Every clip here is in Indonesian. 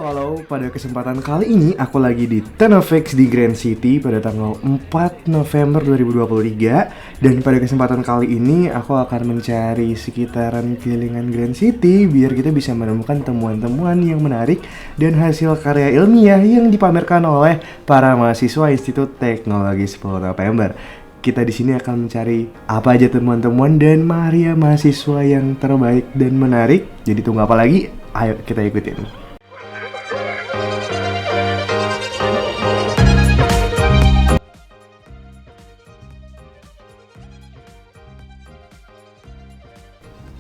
Halo, pada kesempatan kali ini aku lagi di Tenofix di Grand City pada tanggal 4 November 2023. Dan pada kesempatan kali ini aku akan mencari sekitaran kelilingan Grand City biar kita bisa menemukan temuan-temuan yang menarik dan hasil karya ilmiah yang dipamerkan oleh para mahasiswa Institut Teknologi 10 November. Kita di sini akan mencari apa aja temuan-temuan dan karya mahasiswa yang terbaik dan menarik. Jadi tunggu apa lagi? Ayo kita ikutin.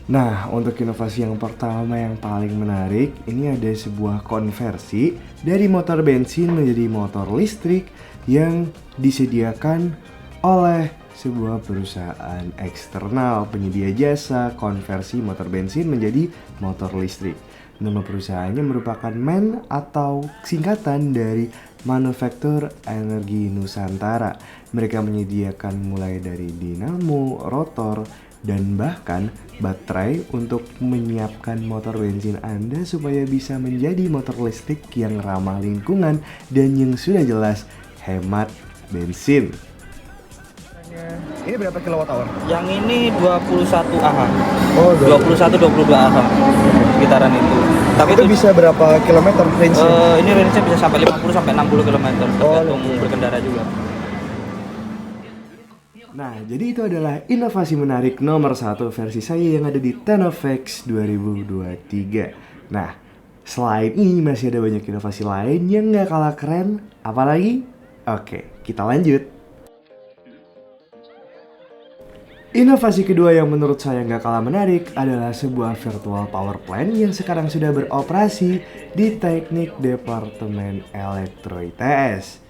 Nah, untuk inovasi yang pertama yang paling menarik, ini ada sebuah konversi dari motor bensin menjadi motor listrik yang disediakan oleh sebuah perusahaan eksternal penyedia jasa konversi motor bensin menjadi motor listrik. Nama perusahaannya merupakan MAN atau singkatan dari Manufaktur Energi Nusantara. Mereka menyediakan mulai dari dinamo, rotor, dan bahkan baterai untuk menyiapkan motor bensin Anda supaya bisa menjadi motor listrik yang ramah lingkungan dan yang sudah jelas hemat bensin. Ini berapa kilowatt hour? Yang ini 21 Ah. Oh, 21-22 Ah. Sekitaran itu. Tapi itu bisa berapa kilometer range-nya? Ini range-nya bisa sampai 50-60 km tergantung berkendara juga. Nah, jadi itu adalah inovasi menarik nomor 1 versi saya yang ada di Tenofix 2023. Nah, selain ini masih ada banyak inovasi lain yang gak kalah keren. Apalagi? Oke, kita lanjut. Inovasi kedua yang menurut saya gak kalah menarik adalah sebuah virtual power plant yang sekarang sudah beroperasi di Teknik Departemen Elektro ITS.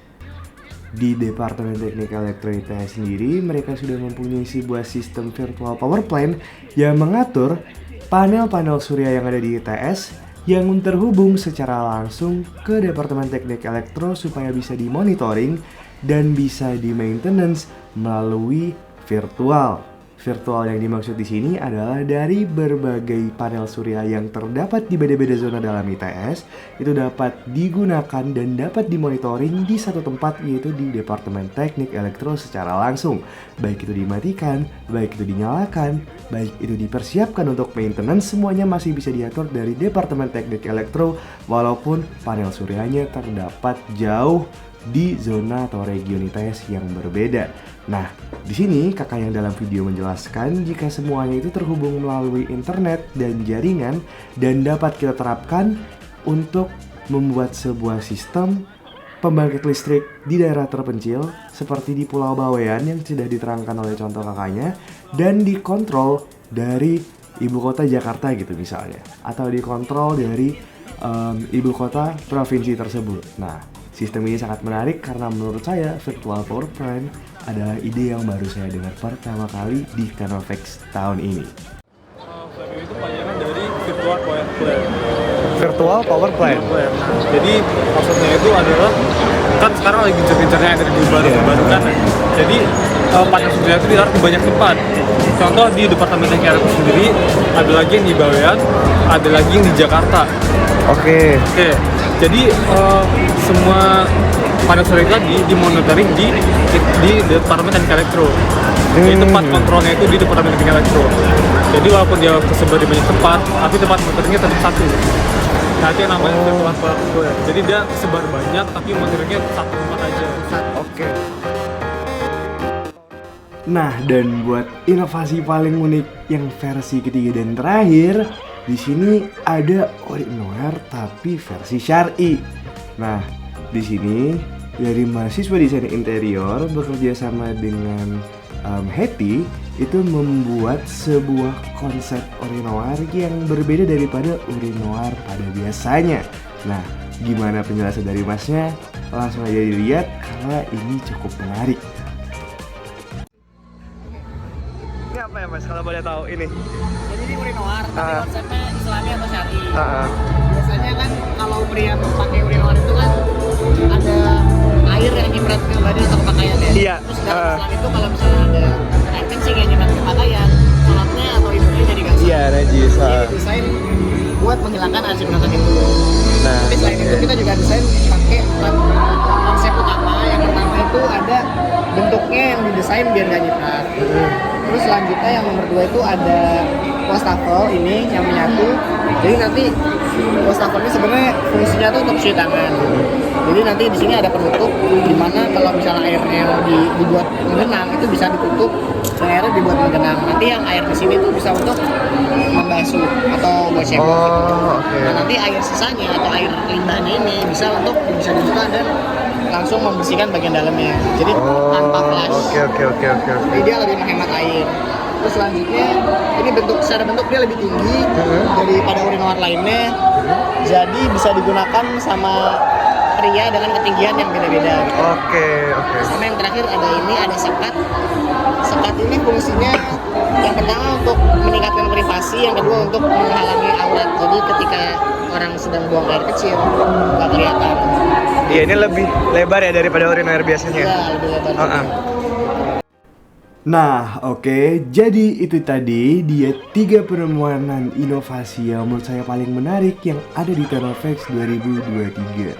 Di Departemen Teknik Elektro ITS sendiri, mereka sudah mempunyai sebuah sistem virtual power plant yang mengatur panel-panel surya yang ada di ITS yang terhubung secara langsung ke Departemen Teknik Elektro supaya bisa dimonitoring dan bisa di-maintenance melalui virtual. Virtual yang dimaksud di sini adalah dari berbagai panel surya yang terdapat di beda-beda zona dalam ITS itu dapat digunakan dan dapat dimonitoring di satu tempat, yaitu di Departemen Teknik Elektro secara langsung. Baik itu dimatikan, baik itu dinyalakan, baik itu dipersiapkan untuk maintenance, semuanya masih bisa diatur dari Departemen Teknik Elektro walaupun panel suryanya terdapat jauh di zona atau region ITS yang berbeda. Nah, di sini kakak yang dalam video menjelaskan jika semuanya itu terhubung melalui internet dan jaringan dan dapat kita terapkan untuk membuat sebuah sistem pembangkit listrik di daerah terpencil seperti di Pulau Bawean yang sudah diterangkan oleh contoh kakaknya dan dikontrol dari ibu kota Jakarta gitu misalnya, atau dikontrol dari ibu kota provinsi tersebut. Nah, sistem ini sangat menarik karena menurut saya virtual power plant adalah ide yang baru saya dengar pertama kali di Tenofix tahun ini. Flavio itu panjangan dari virtual power plant. Virtual power plant. Jadi maksudnya itu adalah kan sekarang lagi gencar-gencarnya energi baru terbarukan. Jadi panel surya itu ditaruh di banyak tempat. Contoh di Departemen Teknik Elektro sendiri ada lagi yang di Bawean, ada lagi yang di Jakarta. Oke. Jadi semua panel surya tadi dimonitoring di Departemen Teknik Elektro. Jadi tempat kontrolnya itu di Departemen Teknik Elektro. Jadi walaupun dia tersebar di banyak tempat, tapi tempat monitoringnya tetap satu. Nah, itu yang namanya virtual power plant. Jadi dia tersebar banyak, tapi monitoringnya satu tempat aja. Oke. Nah, dan buat inovasi paling unik yang versi ketiga dan terakhir, di sini ada urinoir tapi versi syar'i. Nah, di sini dari mahasiswa desain interior bekerja sama dengan Hetty itu membuat sebuah konsep urinoir yang berbeda daripada urinoir pada biasanya. Nah, gimana penjelasan dari masnya? Langsung aja dilihat karena ini cukup menarik. Ini apa ya mas, kalau boleh tahu ini? Jadi ini urinoir, tapi konsepnya Islami atau Syar'i. Biasanya kan kalau pria pakai urinoir itu kan ada air yang nyemprot ke badan atau ke pakaian ya. Iya. Terus selain itu kalau misalnya ada air kencing yang nyemprot ke pakaian, sholatnya atau ibunya jadi gak sah. Iya, najis. Jadi desain buat menghilangkan air nyemprotan itu. Nah, Tapi selain itu kita juga desain pakai konsep utama. Yang pertama itu ada bentuknya yang didesain biar gak nyiprat. Terus selanjutnya yang nomor 2 itu ada wastafel ini yang menyatu. Jadi nanti wastafel ini sebenarnya fungsinya tuh untuk cuci tangan. Jadi nanti di sini ada penutup di mana kalau misalnya airnya yang dibuat menggenang itu bisa ditutup dan airnya dibuat menggenang. Nanti yang air di sini tuh bisa untuk membasuh atau buat cebok gitu. Nah, nanti air sisanya atau air limbahnya ini bisa dibuka dan langsung membersihkan bagian dalamnya. Jadi tanpa flash. Oke. Jadi dia lebih menghemat air. Terus selanjutnya ini secara bentuk dia lebih tinggi daripada urinoir lainnya. Jadi bisa digunakan sama pria dengan ketinggian yang beda-beda. Oke. Sama yang terakhir ada sekat. Sekat ini fungsinya yang pertama untuk meningkatkan privasi, yang kedua untuk menghalangi aurat. Jadi ketika orang sedang buang air kecil nggak kelihatan. Iya, ini lebih lebar ya daripada urinoir biasanya. Iya, lebih lebar. Nah, oke. Jadi itu tadi dia 3 penemuan inovasi yang menurut saya paling menarik yang ada di Thermalflex 2023.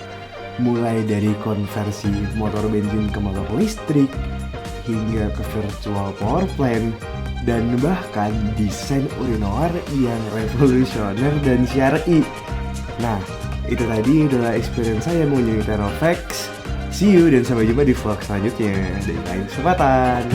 Mulai dari konversi motor bensin ke motor listrik, hingga ke virtual power plant, dan bahkan desain urinoir yang revolusioner dan syar'i. Nah, itu tadi adalah experience saya mengunjungi Thermalflex. See you dan sampai jumpa di vlog selanjutnya dari lain kesempatan.